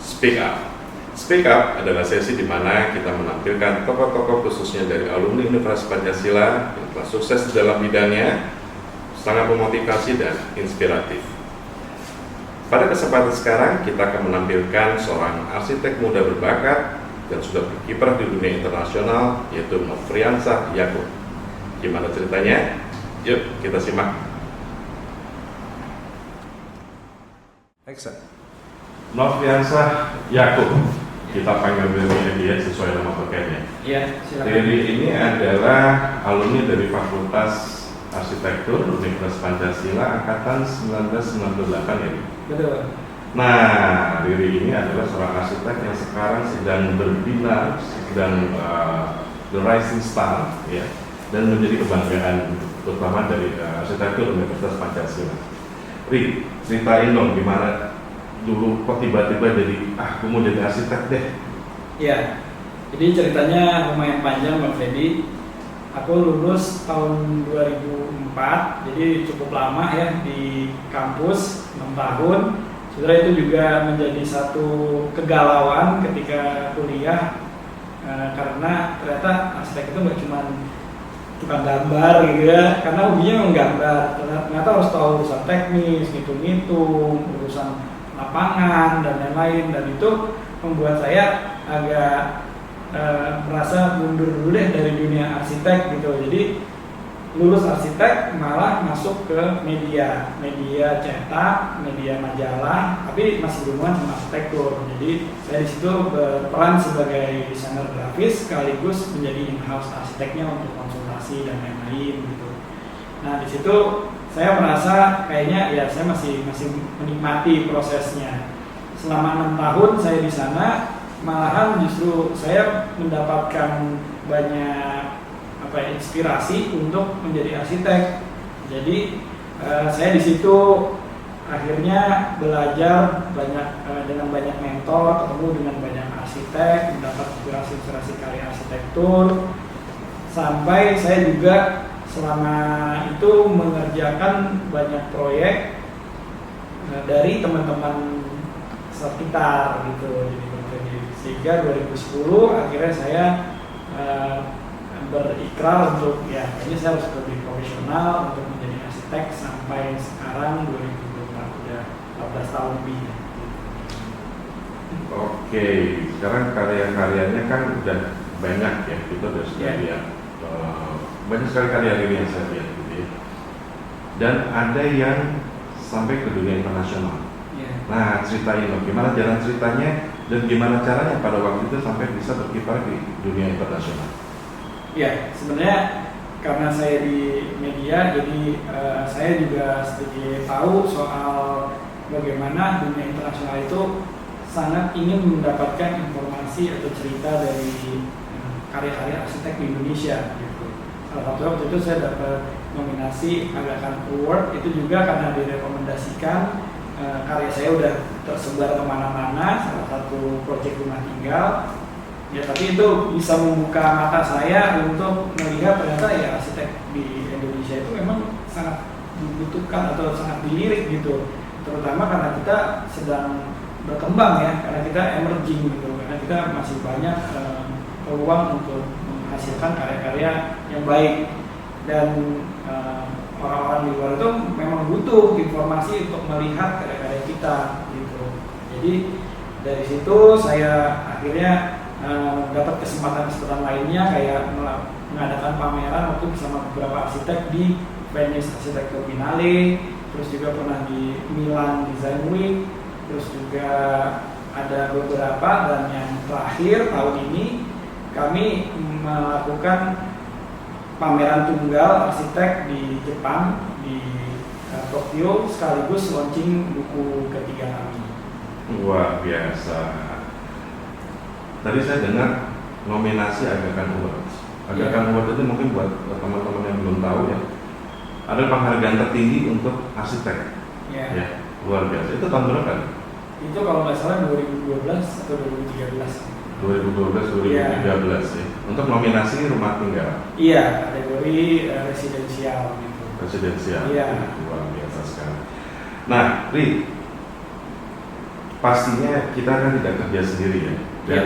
Speak Up. Speak Up adalah sesi di mana kita menampilkan tokoh-tokoh khususnya dari alumni Universitas Pancasila yang telah sukses di dalam bidangnya, sangat memotivasi dan inspiratif. Pada kesempatan sekarang kita akan menampilkan seorang arsitek muda berbakat dan sudah berkiprah di dunia internasional, yaitu Nofriansah Yakub. Gimana ceritanya? Yuk kita simak. Nofriansah Yakub, kita panggil dia sesuai nama pakaiannya. Iya, silakan. Riri ini adalah alumni dari Fakultas Arsitektur Universitas Pancasila angkatan 1998 ya. Betul. Nah, Riri ini adalah seorang arsitek yang sekarang sedang berbinar, sedang the rising star ya, dan menjadi kebanggaan terutama dari arsitektur Universitas Pancasila. Ri, ceritain dong gimana dulu kok tiba-tiba jadi aku mau jadi arsitek deh. Iya. Jadi ceritanya lumayan panjang Bang Fedi. Aku lulus tahun 2004, jadi cukup lama ya di kampus, 6 tahun. Sebenarnya itu juga menjadi satu kegalauan ketika kuliah, karena ternyata arsitek itu nggak cuma tukang gambar gitu ya, karena hobinya memang gambar. Ternyata harus tahu urusan teknis, ngitung-ngitung, urusan lapangan dan lain-lain, dan itu membuat saya agak merasa mundur dulu deh dari dunia arsitek gitu. Jadi lulus arsitek malah masuk ke media cetak, media majalah, tapi masih berhubungan sama arsitektur. Jadi saya di situ berperan sebagai desainer grafis sekaligus menjadi in-house arsiteknya untuk konsultasi dan lain-lain gitu. Nah di situ saya merasa kayaknya ya saya masih menikmati prosesnya. Selama 6 tahun saya di sana, malahan justru saya mendapatkan banyak inspirasi untuk menjadi arsitek. Jadi saya di situ akhirnya belajar banyak dengan banyak mentor, ketemu dengan banyak arsitek, mendapat inspirasi karya arsitektur, sampai saya juga selama itu mengerjakan banyak proyek dari teman-teman sekitar gitu. Sehingga 2010 akhirnya saya berikrar untuk ya kayaknya saya harus lebih profesional untuk menjadi arsitek sampai sekarang 2024, udah 14 tahun lebih. Oke, sekarang karya-karyanya kan udah banyak ya, kita udah sudah lihat banyak sekali karya Riri yang saya lihat gitu ya. Dan ada yang sampai ke dunia internasional. Nah, ceritain dong gimana jalan ceritanya dan gimana caranya pada waktu itu sampai bisa berkiprah di dunia internasional. Ya, sebenarnya karena saya di media, jadi saya juga sedikit tahu soal bagaimana dunia internasional itu sangat ingin mendapatkan informasi atau cerita dari karya-karya arsitek di Indonesia. Gitu. Salah satu waktu itu saya dapat nominasi Aga Khan Award, itu juga karena direkomendasikan. Karya saya udah tersebar kemana-mana, salah satu proyek rumah tinggal ya, tapi itu bisa membuka mata saya untuk melihat ternyata ya arsitek di Indonesia itu memang sangat dibutuhkan atau sangat dilirik gitu, terutama karena kita sedang berkembang ya, karena kita emerging gitu, karena kita masih banyak peluang untuk menghasilkan karya-karya yang baik, dan orang-orang di luar itu memang butuh informasi untuk melihat karya-karya kita gitu. Jadi dari situ saya akhirnya dapat kesempatan lainnya, kayak mengadakan pameran waktu bersama beberapa arsitek di Venice Architecture Biennale, terus juga pernah di Milan Design Week, terus juga ada beberapa, dan yang terakhir tahun ini kami melakukan pameran tunggal arsitek di Jepang, di Tokyo, sekaligus launching buku ketiga kami. Luar biasa. Tadi saya dengar nominasi Aga Khan Award. Aga Khan Award itu mungkin buat teman-teman yang belum tahu ya, ada penghargaan tertinggi untuk arsitek. Ya, luar biasa. Itu tahun berapa? Itu kalau nggak salah 2012 atau 2013. 2012-2013 ya. Untuk nominasi rumah tinggal. Iya, kategori residensial gitu. Residensial. Iya. Luar biasa sekali. Nah, Ri, pastinya kita kan tidak kerja sendiri ya. Dan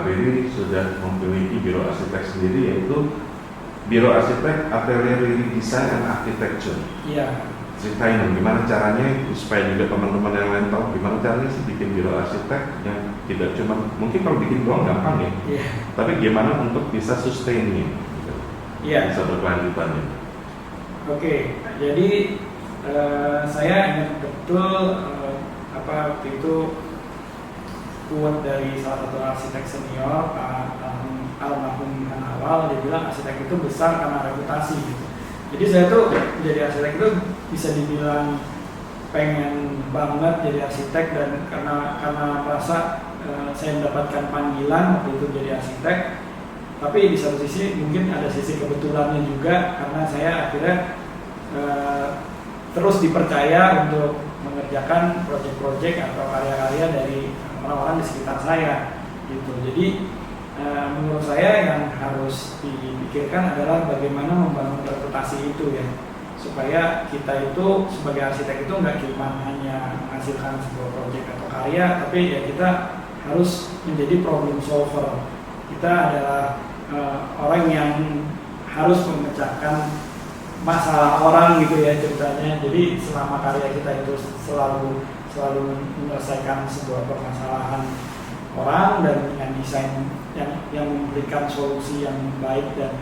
Riri sudah memiliki biro arsitek sendiri, yaitu Biro Arsitek Atelier Riri Design and Architecture. Iya. Ceritain dong, gimana caranya supaya juga teman-teman yang lain tahu gimana caranya sih bikin biro arsitek yang tidak cuma, mungkin kalau bikin doang gampang ya, tapi gimana untuk bisa sustain gitu. Bisa berkelanjutannya. Oke, jadi saya ingat betul waktu itu quote dari salah satu arsitek senior, Pak almarhum Awal, dia bilang arsitek itu besar karena reputasi gitu. Jadi saya tuh jadi arsitek itu bisa dibilang pengen banget jadi arsitek, dan karena merasa saya mendapatkan panggilan waktu itu jadi arsitek. Tapi di satu sisi mungkin ada sisi kebetulannya juga, karena saya akhirnya terus dipercaya untuk mengerjakan proyek-proyek atau karya-karya dari orang-orang di sekitar saya gitu. Jadi menurut saya yang harus dipikirkan adalah bagaimana membangun reputasi itu ya, supaya kita itu sebagai arsitek itu nggak cuma hanya menghasilkan sebuah proyek atau karya, tapi ya kita harus menjadi problem solver. Kita adalah orang yang harus memecahkan masalah orang gitu ya ceritanya. Jadi selama karya kita itu selalu menyelesaikan sebuah permasalahan orang dan dengan desain yang memberikan solusi yang baik dan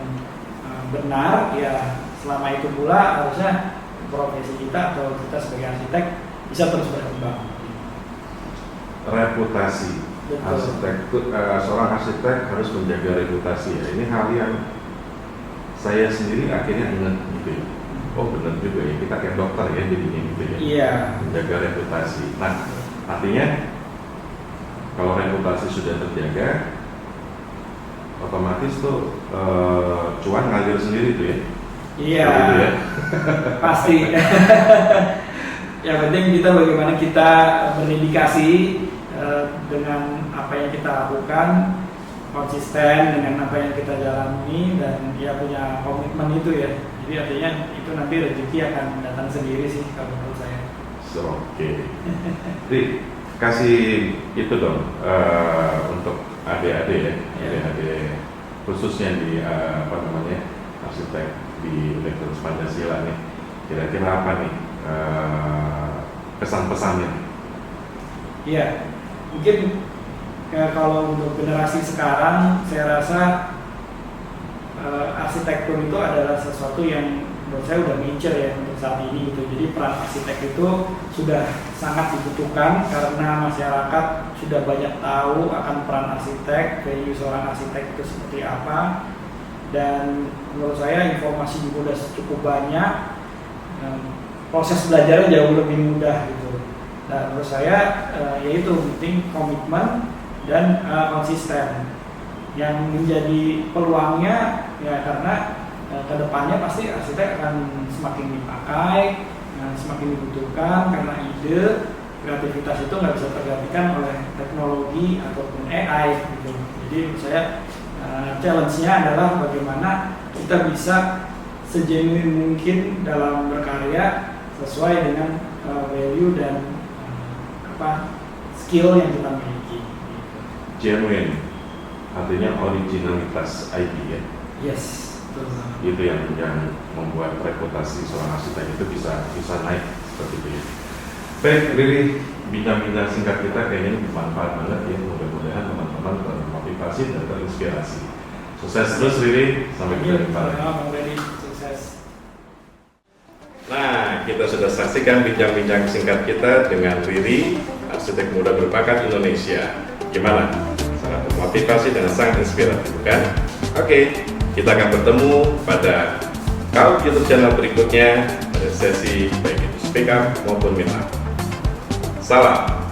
benar, ya selama itu pula harusnya profesi kita atau kita sebagai arsitek bisa terus berkembang. Reputasi. Seorang arsitek harus menjaga reputasi ya. Ini hal yang saya sendiri akhirnya ingat gitu ya. Oh benar juga ya, kita kayak dokter ya jadinya gitu ya. Iya. Menjaga reputasi. Nah, artinya kalau reputasi sudah terjaga, otomatis tuh cuan ngalir sendiri tuh ya. Iya. Gitu ya. Pasti. Yang penting kita bagaimana kita berdedikasi dengan apa yang kita lakukan, konsisten dengan apa yang kita jalani, dan ya punya komitmen itu ya. Jadi artinya itu nanti rezeki akan datang sendiri sih kalau menurut saya. Oke. Jadi kasih itu dong untuk adik-adik ya, adik-adik khususnya di arsitek di Universitas Pancasila nih. Kira-kira apa nih pesan-pesannya? Iya. Mungkin kalau untuk generasi sekarang, saya rasa arsitektur itu adalah sesuatu yang menurut saya udah mature ya untuk saat ini gitu. Jadi peran arsitek itu sudah sangat dibutuhkan karena masyarakat sudah banyak tahu akan peran arsitek, value seorang arsitek itu seperti apa. Dan menurut saya informasi juga udah cukup banyak, proses belajarnya jauh lebih mudah gitu. Dan menurut saya yaitu penting komitmen dan konsisten. Yang menjadi peluangnya ya karena kedepannya pasti arsitek akan semakin dipakai, semakin dibutuhkan karena ide kreativitas itu nggak bisa tergantikan oleh teknologi ataupun AI gitu. Jadi menurut saya challenge-nya adalah bagaimana kita bisa segenuine mungkin dalam berkarya sesuai dengan value dan skill yang kita miliki. Genuine, artinya originalitas ID ya. Yes, betul. Itu yang membuat reputasi seorang arsitek itu bisa naik seperti itu ya. Baik, Riri, bincang-bincang singkat kita kayaknya bermanfaat banget ya. Mudah-mudahan teman-teman termotivasi dan terinspirasi. Sukses terus Riri, sampai jumpa lagi. Sukses. Nah, kita sudah saksikan bincang-bincang singkat kita dengan Riri, arsitek muda berbakat Indonesia. Gimana? Sangat termotivasi dan sangat inspiratif, bukan? Oke, kita akan bertemu pada YouTube channel berikutnya pada sesi baik itu speak up maupun meet up. Salam.